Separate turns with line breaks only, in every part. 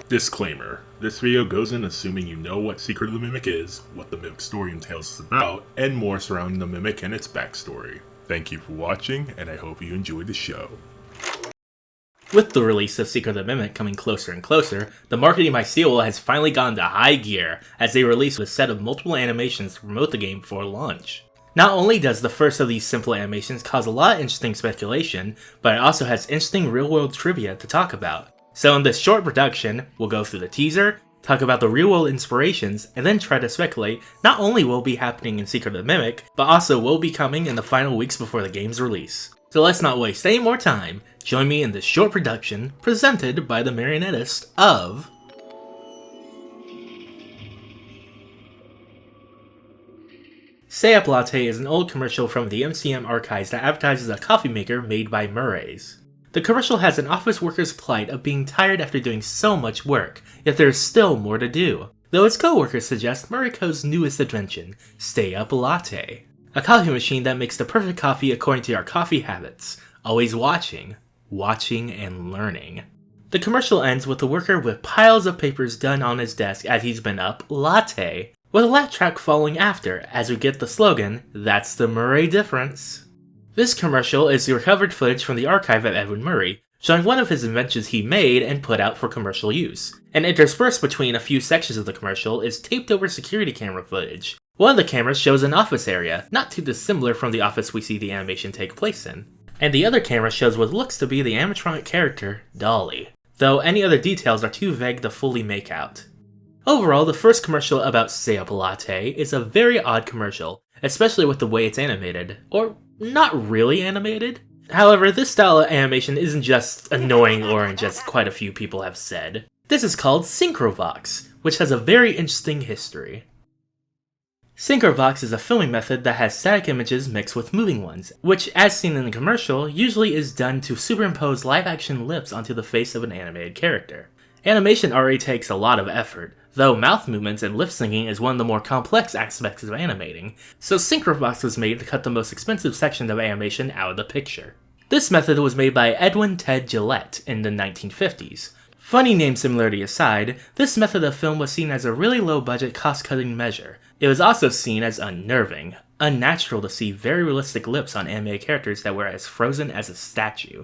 Disclaimer. This video goes in assuming you know what Secret of the Mimic is, what the Mimic story entails is about, and more surrounding the Mimic and its backstory. Thank you for watching, and I hope you enjoyed the show.
With the release of Secret of the Mimic coming closer and closer, the marketing by Seoul has finally gone to high gear as they release a set of multiple animations to promote the game before launch. Not only does the first of these simple animations cause a lot of interesting speculation, but it also has interesting real-world trivia to talk about. So in this short production, we'll go through the teaser, talk about the real-world inspirations, and then try to speculate not only what will be happening in Secret of the Mimic, but also what will be coming in the final weeks before the game's release. So let's not waste any more time, join me in this short production presented by the Marionettist of... Stay Up Latte is an old commercial from the MCM Archives that advertises a coffee maker made by Murray's. The commercial has an office worker's plight of being tired after doing so much work, yet there is still more to do. Though its co-workers suggest Murray Co.'s newest invention, Stay Up Latte. A coffee machine that makes the perfect coffee according to our coffee habits. Always watching and learning. The commercial ends with the worker with piles of papers done on his desk as he's been up latte, with a laugh track following after as we get the slogan, "That's the Murray difference." This commercial is the recovered footage from the archive of Edwin Murray, showing one of his inventions he made and put out for commercial use. And interspersed between a few sections of the commercial is taped over security camera footage. One of the cameras shows an office area, not too dissimilar from the office we see the animation take place in. And the other camera shows what looks to be the animatronic character, Dolly, though any other details are too vague to fully make out. Overall, the first commercial about Stay Up Latte is a very odd commercial, especially with the way it's animated, or not really animated. However, this style of animation isn't just annoying or as quite a few people have said. This is called Syncro, which has a very interesting history. Syncro is a filming method that has static images mixed with moving ones, which, as seen in the commercial, usually is done to superimpose live-action lips onto the face of an animated character. Animation already takes a lot of effort, though mouth movements and lip syncing is one of the more complex aspects of animating, so Syncro was made to cut the most expensive section of animation out of the picture. This method was made by Edwin Gillette in the 1950s. Funny name similarity aside, this method of film was seen as a really low-budget cost-cutting measure. It was also seen as unnerving, unnatural to see very realistic lips on animated characters that were as frozen as a statue.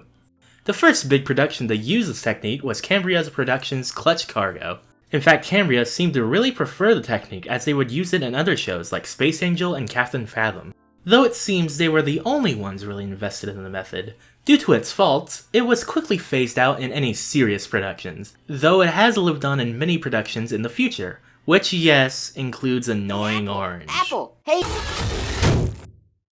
The first big production to use this technique was Cambria's Productions' Clutch Cargo. In fact, Cambria seemed to really prefer the technique as they would use it in other shows like Space Angel and Captain Fathom. Though it seems they were the only ones really invested in the method. Due to its faults, it was quickly phased out in any serious productions, though it has lived on in many productions in the future, which, yes, includes Annoying Orange.
Apple, hey!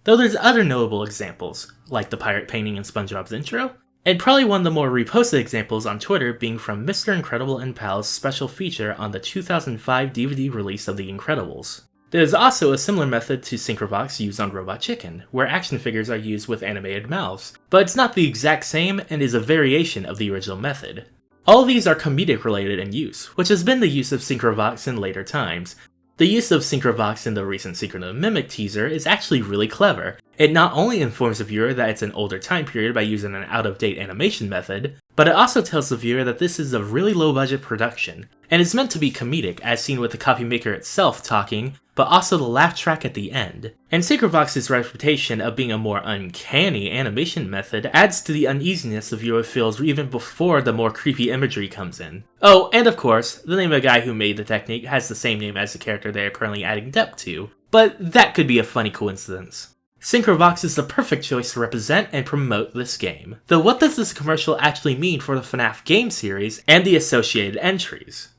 Though there's other notable examples, like the pirate painting in SpongeBob's intro, and probably one of the more reposted examples on Twitter being from Mr. Incredible and Pal's special feature on the 2005 DVD release of The Incredibles. There is also a similar method to Syncro used on Robot Chicken, where action figures are used with animated mouths, but it's not the exact same and is a variation of the original method. All of these are comedic related in use, which has been the use of Syncro in later times. The use of Syncro in the recent Secret of the Mimic teaser is actually really clever. It not only informs the viewer that it's an older time period by using an out-of-date animation method, but it also tells the viewer that this is a really low-budget production, and is meant to be comedic as seen with the coffee maker itself talking, but also the laugh track at the end. And Syncro's reputation of being a more uncanny animation method adds to the uneasiness the viewer feels even before the more creepy imagery comes in. Oh, and of course, the name of the guy who made the technique has the same name as the character they are currently adding depth to, but that could be a funny coincidence. Syncro is the perfect choice to represent and promote this game. Though what does this commercial actually mean for the FNAf game series and the associated entries?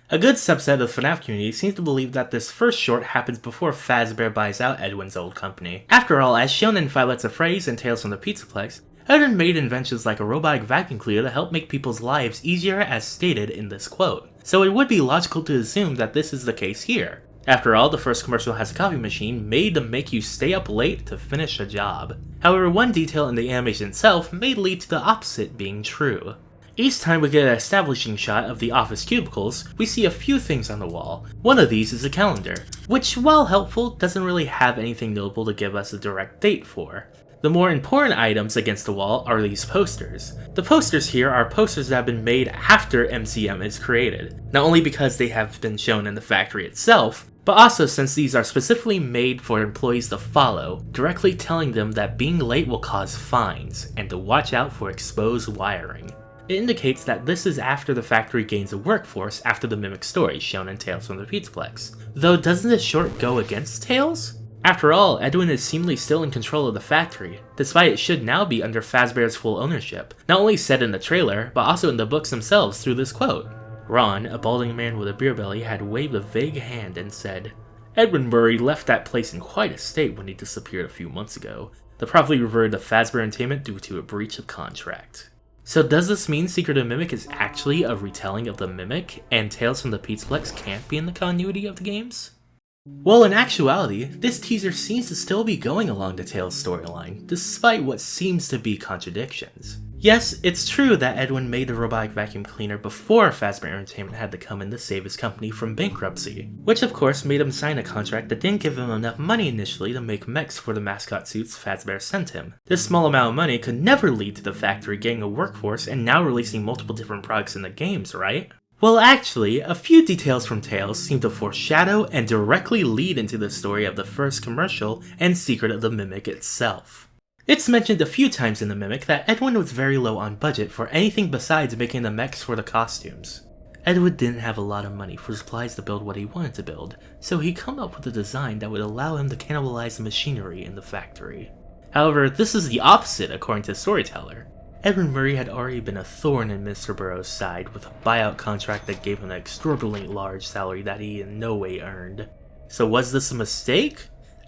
A good subset of the FNAf community seems to believe that this first short happens before Fazbear buys out Edwin's old company. After all, as shown in Five Nights at Freddy's and Tales from the Pizzaplex, Edwin made inventions like a robotic vacuum cleaner to help make people's lives easier as stated in this quote. So it would be logical to assume that this is the case here. After all, the first commercial has a coffee machine made to make you stay up late to finish a job. However, one detail in the animation itself may lead to the opposite being true. Each time we get an establishing shot of the office cubicles, we see a few things on the wall. One of these is a calendar, which, while helpful, doesn't really have anything notable to give us a direct date for. The more important items against the wall are these posters. The posters here are posters that have been made after MCM is created, not only because they have been shown in the factory itself, but also since these are specifically made for employees to follow, directly telling them that being late will cause fines, and to watch out for exposed wiring. It indicates that this is after the factory gains a workforce after the Mimic story shown in Tales from the Pizzaplex. Though doesn't this short go against Tales? After all, Edwin is seemingly still in control of the factory, despite it should now be under Fazbear's full ownership, not only said in the trailer, but also in the books themselves through this quote. Ron, a balding man with a beer belly, had waved a vague hand and said, "Edwin Murray left that place in quite a state when he disappeared a few months ago. The property reverted to Fazbear Entertainment due to a breach of contract." So does this mean Secret of the Mimic is actually a retelling of the Mimic, and Tales from the Pizzaplex can't be in the continuity of the games? Well, in actuality, this teaser seems to still be going along the Tales storyline, despite what seems to be contradictions. Yes, it's true that Edwin made the robotic vacuum cleaner before Fazbear Entertainment had to come in to save his company from bankruptcy, which of course made him sign a contract that didn't give him enough money initially to make mechs for the mascot suits Fazbear sent him. This small amount of money could never lead to the factory getting a workforce and now releasing multiple different products in the games, right? Well, actually, a few details from Tales seem to foreshadow and directly lead into the story of the first commercial and Secret of the Mimic itself. It's mentioned a few times in the Mimic that Edwin was very low on budget for anything besides making the mechs for the costumes. Edwin didn't have a lot of money for supplies to build what he wanted to build, so he came up with a design that would allow him to cannibalize the machinery in the factory. However, this is the opposite according to the storyteller. Edwin Murray had already been a thorn in Mr. Burroughs' side with a buyout contract that gave him an extraordinarily large salary that he in no way earned. So was this a mistake?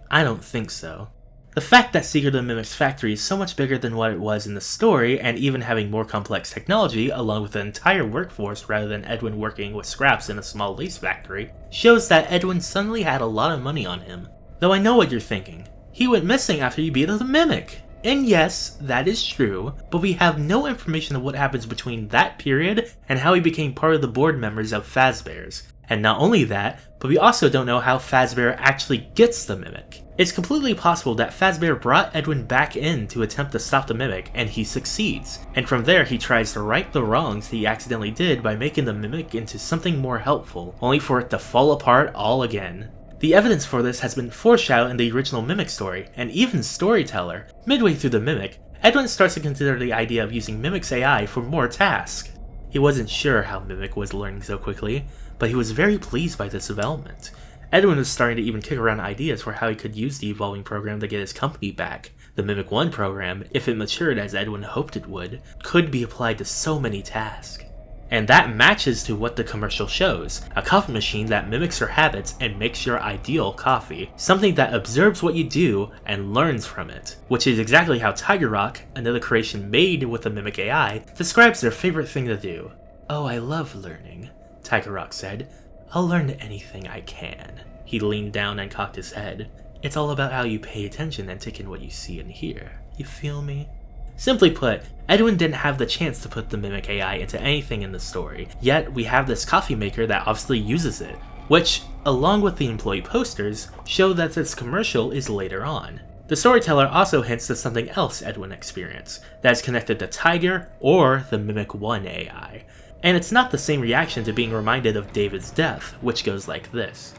I don't think so. The fact that Secret of the Mimic's factory is so much bigger than what it was in the story, and even having more complex technology along with an entire workforce rather than Edwin working with scraps in a small lace factory, shows that Edwin suddenly had a lot of money on him. Though I know what you're thinking. He went missing after he beat the Mimic! And yes, that is true, but we have no information of what happens between that period and how he became part of the board members of Fazbear's. And not only that, but we also don't know how Fazbear actually gets the Mimic. It's completely possible that Fazbear brought Edwin back in to attempt to stop the Mimic, and he succeeds. And from there he tries to right the wrongs he accidentally did by making the Mimic into something more helpful, only for it to fall apart all again. The evidence for this has been foreshadowed in the original Mimic story, and even Storyteller. Midway through the Mimic, Edwin starts to consider the idea of using Mimic's AI for more tasks. He wasn't sure how Mimic was learning so quickly, but he was very pleased by this development. Edwin was starting to even kick around ideas for how he could use the evolving program to get his company back. The Mimic 1 program, if it matured as Edwin hoped it would, could be applied to so many tasks. And that matches to what the commercial shows, a coffee machine that mimics your habits and makes your ideal coffee, something that observes what you do and learns from it, which is exactly how Tiger Rock, another creation made with the Mimic AI, describes their favorite thing to do. "Oh, I love learning," Tiger Rock said. "I'll learn anything I can." He leaned down and cocked his head. "It's all about how you pay attention and take in what you see and hear. You feel me?" Simply put, Edwin didn't have the chance to put the Mimic AI into anything in the story, yet we have this coffee maker that obviously uses it, which, along with the employee posters, show that this commercial is later on. The storyteller also hints to something else Edwin experienced, that is connected to Tiger or the Mimic 1 AI. And it's not the same reaction to being reminded of David's death, which goes like this.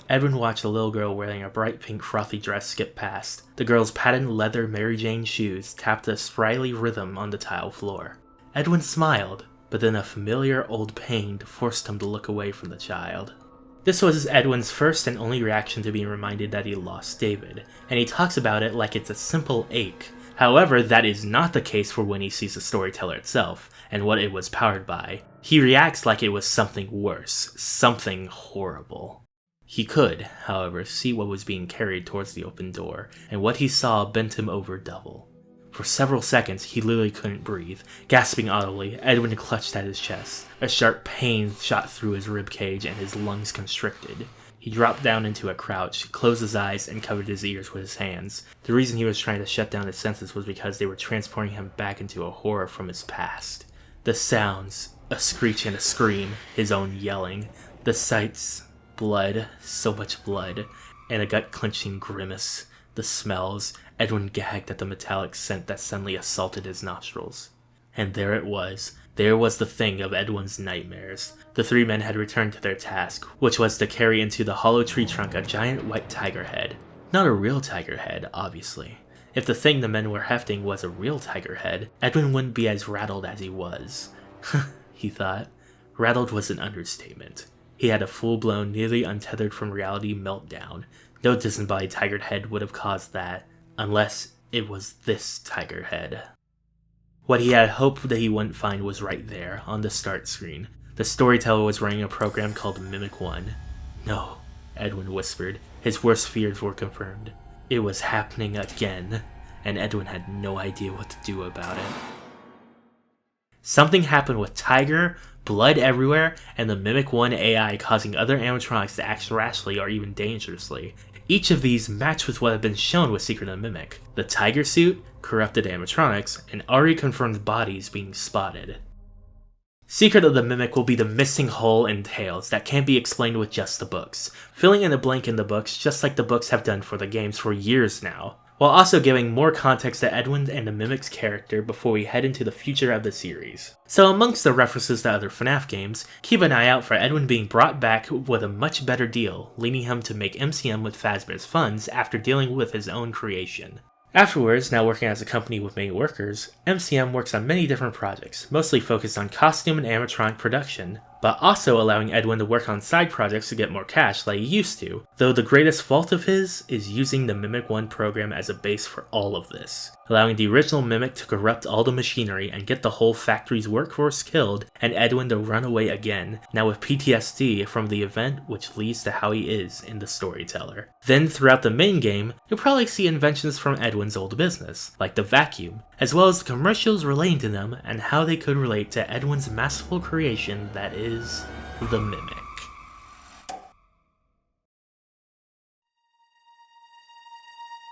Edwin watched a little girl wearing a bright pink frothy dress skip past. The girl's patent leather Mary Jane shoes tapped a sprightly rhythm on the tile floor. Edwin smiled, but then a familiar old pain forced him to look away from the child. This was Edwin's first and only reaction to being reminded that he lost David, and he talks about it like it's a simple ache. However, that is not the case for when he sees the storyteller itself, and what it was powered by. He reacts like it was something worse, something horrible. He could, however, see what was being carried towards the open door, and what he saw bent him over double. For several seconds, he literally couldn't breathe. Gasping audibly, Edwin clutched at his chest. A sharp pain shot through his ribcage and his lungs constricted. He dropped down into a crouch, closed his eyes, and covered his ears with his hands. The reason he was trying to shut down his senses was because they were transporting him back into a horror from his past. The sounds, a screech and a scream, his own yelling, the sights, blood, so much blood, and a gut-clenching grimace. the smells. Edwin gagged at the metallic scent that suddenly assaulted his nostrils. And there it was. There was the thing of Edwin's nightmares. The three men had returned to their task, which was to carry into the hollow tree trunk a giant white tiger head. Not a real tiger head, obviously. If the thing the men were hefting was a real tiger head, Edwin wouldn't be as rattled as he was. He thought. Rattled was an understatement. He had a full-blown, nearly untethered from reality meltdown. No disembodied tiger head would have caused that, unless it was this tiger head. What he had hoped that he wouldn't find was right there, on the start screen. The storyteller was running a program called Mimic 1. No, Edwin whispered. His worst fears were confirmed. It was happening again, and Edwin had no idea what to do about it. Something happened with Tiger, blood everywhere, and the Mimic 1 AI causing other animatronics to act rashly or even dangerously. Each of these matched with what had been shown with Secret of the Mimic. The tiger suit, corrupted animatronics, and already confirmed bodies being spotted. Secret of the Mimic will be the missing hole in Tales that can't be explained with just the books, filling in the blank in the books just like the books have done for the games for years now, while also giving more context to Edwin and the Mimic's character before we head into the future of the series. So amongst the references to other FNAf games, keep an eye out for Edwin being brought back with a much better deal, leading him to make MCM with Fazbear's funds after dealing with his own creation. Afterwards, now working as a company with many workers, MCM works on many different projects, mostly focused on costume and animatronic production, but also allowing Edwin to work on side projects to get more cash like he used to, though the greatest fault of his is using the Mimic 1 program as a base for all of this, allowing the original Mimic to corrupt all the machinery and get the whole factory's workforce killed, and Edwin to run away again, now with PTSD from the event which leads to how he is in the storyteller. Then throughout the main game, you'll probably see inventions from Edwin's old business, like the vacuum, as well as the commercials relating to them and how they could relate to Edwin's masterful creation that is the Mimic.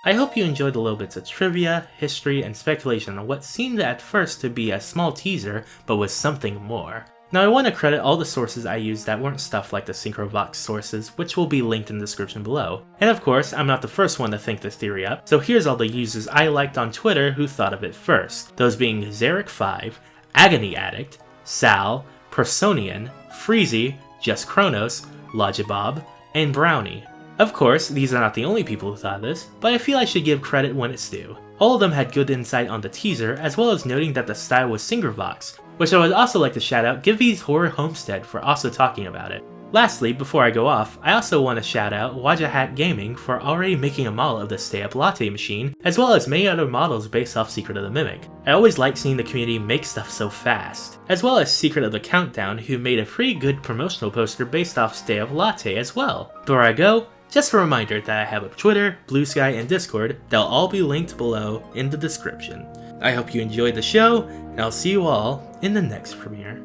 I hope you enjoyed the little bits of trivia, history, and speculation on what seemed at first to be a small teaser, but was something more. Now I want to credit all the sources I used that weren't stuff like the Syncro sources, which will be linked in the description below. And of course, I'm not the first one to think this theory up, so here's all the users I liked on Twitter who thought of it first. Those being Zarek5, Agony Addict, Sal, Personian, Freezy, Just Kronos, Logibob, and Brownie. Of course, these are not the only people who thought of this, but I feel I should give credit when it's due. All of them had good insight on the teaser, as well as noting that the style was Synchrovox, which I would also like to shout out Gibby's Horror Homestead for also talking about it. Lastly, before I go off, I also want to shout out Wajahat Gaming for already making a model of the Stay Up Latte machine, as well as many other models based off Secret of the Mimic. I always like seeing the community make stuff so fast. As well as Secret of the Countdown, who made a pretty good promotional poster based off Stay Up Latte as well. Before I go, just a reminder that I have a Twitter, Blue Sky, and Discord. They'll all be linked below in the description. I hope you enjoyed the show, and I'll see you all in the next premiere.